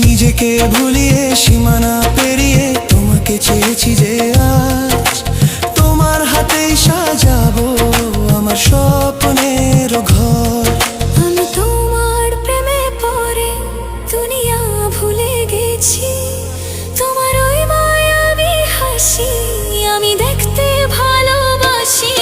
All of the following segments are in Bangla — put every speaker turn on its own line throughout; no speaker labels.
নিজেকে ভুলিয়ে সীমানা পেরিয়ে তোমাকে চেয়েছি যে আজ তোমার হাতেই সাজাবো আমার স্বপ্নের ঘর।
আমি তোমার প্রেমে পড়ে দুনিয়া ভুলে গেছি, তোমার ওই মায়াবী হাসি আমি দেখতে ভালোবাসি।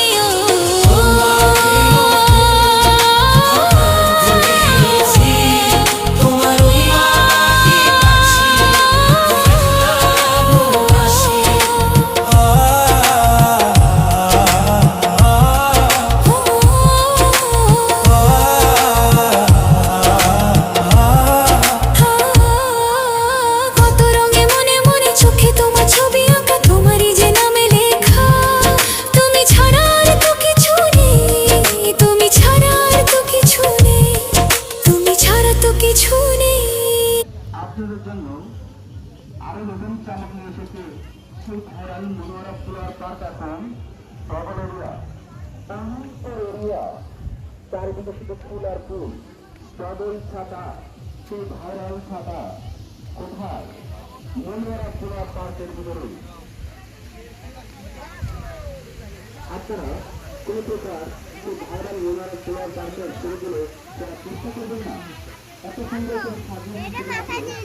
আপনাদের জন্য আরো নতুন চামক নিয়ে এসেছে সেই ভাইরাল মনোয়ারা ফুলার পার্ক এখন ট্রাভেল এরিয়া। চারিদিকে শুধু ফুল আর ফুল, স্ট্রবেরি ছাতা, সেই ভাইরাল ছাতা কোথায়? মনোয়ারা ফুলার পার্কের ভিতরে। আপনারা কোন প্রকার সেই ভাইরাল মনোয়ারা ফুলার পার্কের ছবিগুলো যারা চেষ্টা করবেন না, এত সুন্দর করে সাজিয়ে